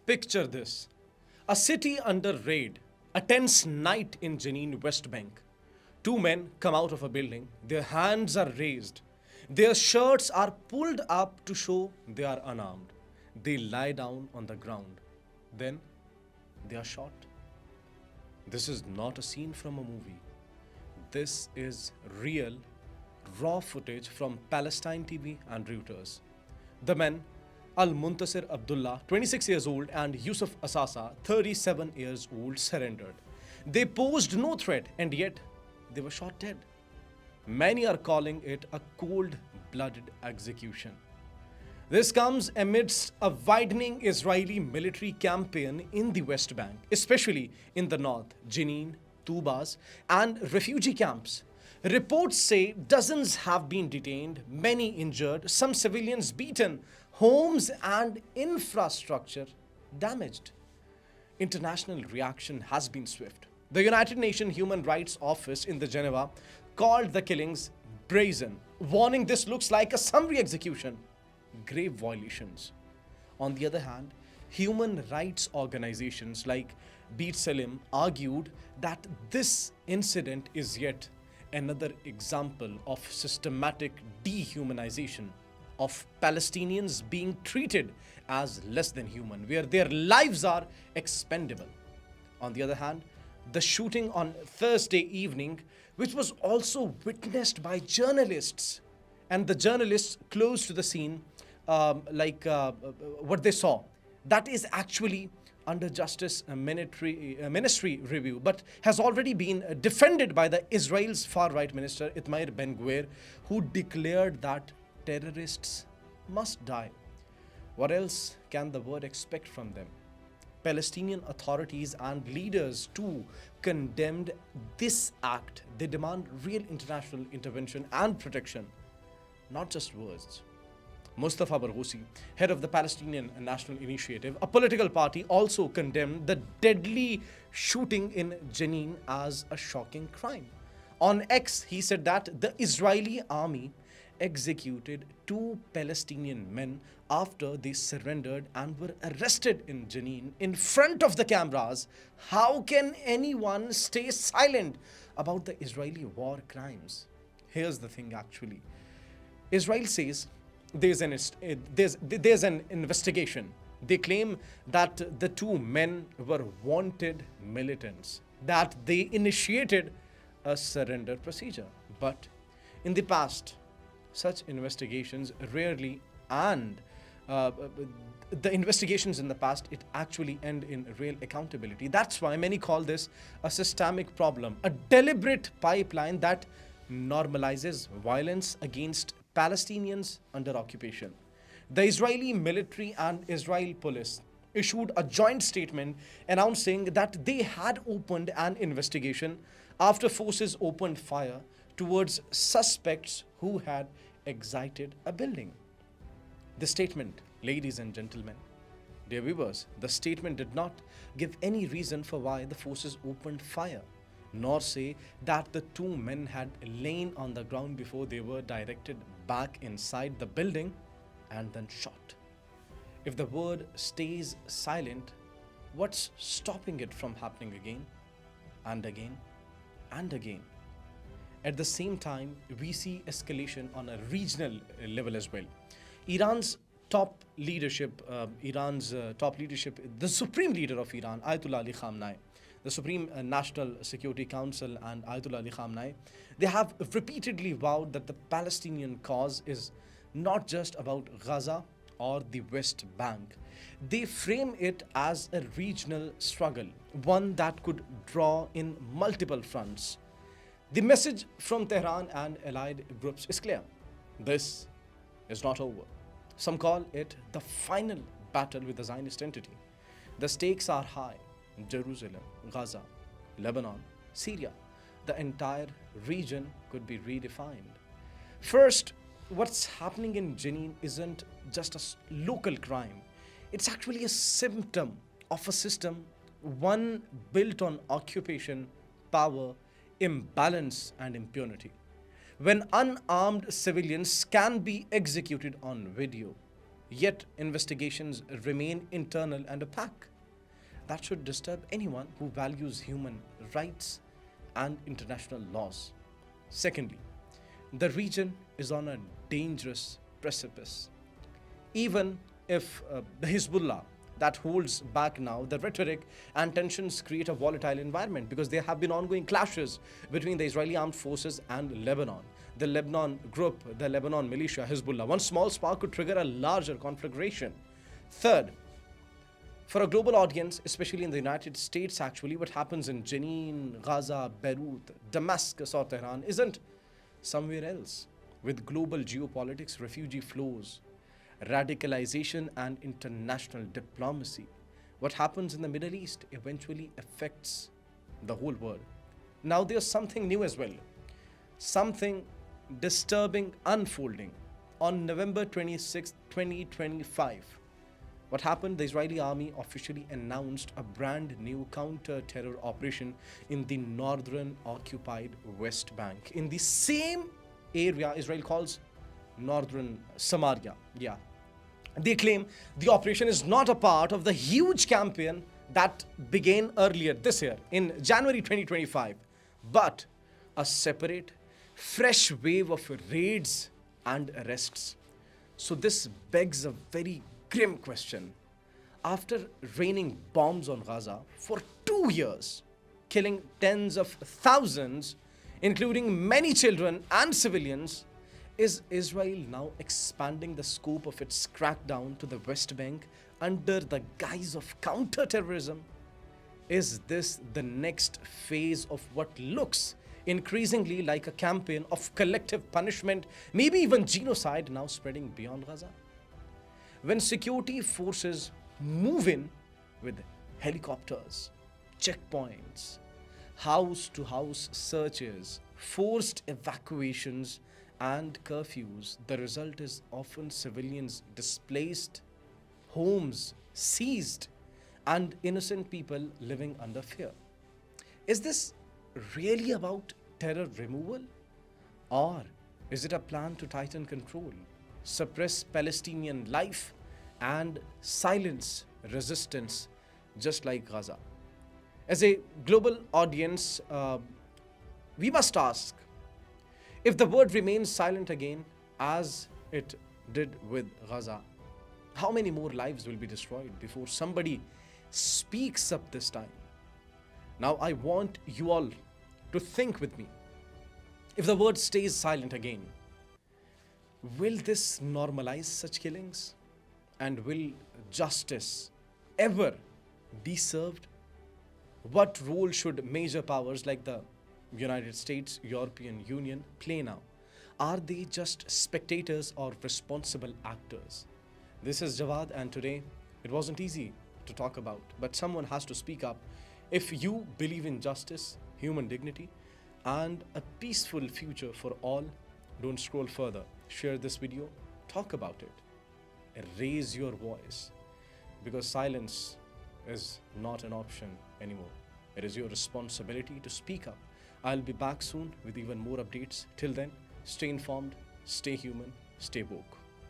Picture this: a city under raid, a tense night in Jenin, West Bank. Two men come out of a building, their hands are raised, their shirts are pulled up to show they are unarmed. They lie down on the ground. Then they are shot. This is not a scene from a movie. This is real, raw footage from Palestine TV and Reuters. The men, Al Muntasir Abdullah, 26 years old, and Yusuf Asasa, 37 years old, surrendered. They posed no threat, and yet they were shot dead. Many are calling it a cold blooded execution. This comes amidst a widening Israeli military campaign in the West Bank, especially in the north, Jenin, Tubas, and refugee camps. Reports say dozens have been detained, many injured, some civilians beaten, homes and infrastructure damaged. International reaction has been swift. The United Nations Human Rights Office in the Geneva called the killings brazen, warning this looks like a summary execution. Grave violations. On the other hand, human rights organizations like Beat Salim argued that this incident is yet another example of systematic dehumanization of Palestinians being treated as less than human, where their lives are expendable. On the other hand, the shooting on Thursday evening, which was also witnessed by journalists, and the journalists close to the scene, what they saw, that is actually under Justice Ministry review, but has already been defended by the Israel's far-right minister Itamar Ben-Gvir, who declared that terrorists must die. What else can the world expect from them? Palestinian authorities and leaders too condemned this act. They demand real international intervention and protection, not just words. Mustafa Barghousi, head of the Palestinian National Initiative, a political party, also condemned the deadly shooting in Jenin as a shocking crime. On X, he said that the Israeli army executed two Palestinian men after they surrendered and were arrested in Jenin in front of the cameras. How can anyone stay silent about the Israeli war crimes? Here's the thing actually. Israel says there's an investigation. They claim that the two men were wanted militants, that they initiated a surrender procedure. But in the past, such investigations rarely and the investigations in the past, it actually end in real accountability. That's why many call this a systemic problem, a deliberate pipeline that normalizes violence against Palestinians under occupation. The Israeli military and Israel police issued a joint statement announcing that they had opened an investigation after forces opened fire towards suspects who had exited a building. The statement, ladies and gentlemen, dear viewers, the statement did not give any reason for why the forces opened fire, nor say that the two men had lain on the ground before they were directed back inside the building and then shot. If the word stays silent, what's stopping it from happening again and again and again? At the same time, we see escalation on a regional level as well. Iran's top leadership, the supreme leader of Iran, Ayatollah Ali Khamenei, the Supreme National Security Council and Ayatollah Ali Khamenei, they have repeatedly vowed that the Palestinian cause is not just about Gaza or the West Bank. They frame it as a regional struggle, one that could draw in multiple fronts. The message from Tehran and allied groups is clear. This is not over. Some call it the final battle with the Zionist entity. The stakes are high. Jerusalem, Gaza, Lebanon, Syria, the entire region could be redefined. First, what's happening in Jenin isn't just a local crime. It's actually a symptom of a system, one built on occupation, power, imbalance, and impunity. When unarmed civilians can be executed on video, Yet investigations remain internal and opaque. That should disturb anyone who values human rights and international laws. Secondly, the region is on a dangerous precipice. Even if the Hezbollah that holds back now, the rhetoric and tensions create a volatile environment because there have been ongoing clashes between the Israeli armed forces and Lebanon. The Lebanon group, the Lebanon militia, Hezbollah, one small spark could trigger a larger conflagration. Third, for a global audience, especially in the United States, actually, what happens in Jenin, Gaza, Beirut, Damascus, or Tehran isn't somewhere else. With global geopolitics, refugee flows, radicalization, and international diplomacy, what happens in the Middle East eventually affects the whole world. Now, there's something new as well, something disturbing unfolding. On November 26, 2025, what happened? The Israeli army officially announced a brand new counter-terror operation in the northern occupied West Bank, in the same area Israel calls northern Samaria. Yeah. They claim the operation is not a part of the huge campaign that began earlier this year in January 2025, but a separate, fresh wave of raids and arrests. So this begs a very grim question. After raining bombs on Gaza for 2 years, killing tens of thousands, including many children and civilians, is Israel now expanding the scope of its crackdown to the West Bank under the guise of counterterrorism? Is this the next phase of what looks increasingly like a campaign of collective punishment, maybe even genocide, now spreading beyond Gaza? When security forces move in with helicopters, checkpoints, house to house searches, forced evacuations, and curfews, the result is often civilians displaced, homes seized, and innocent people living under fear. Is this really about terror removal? Or is it a plan to tighten control, suppress Palestinian life, and silence resistance just like Gaza? As a global audience, we must ask, if the world remains silent again, as it did with Gaza, how many more lives will be destroyed before somebody speaks up this time? Now, I want you all to think with me. If the world stays silent again, will this normalize such killings? And will justice ever be served? What role should major powers like the United States, European Union play now? Are they just spectators or responsible actors? This is Jawad, and today it wasn't easy to talk about, but someone has to speak up. If you believe in justice, human dignity, and a peaceful future for all, don't scroll further. Share this video, talk about it, and raise your voice, because silence is not an option anymore. It is your responsibility to speak up. I'll be back soon with even more updates. Till then, stay informed, stay human, stay woke.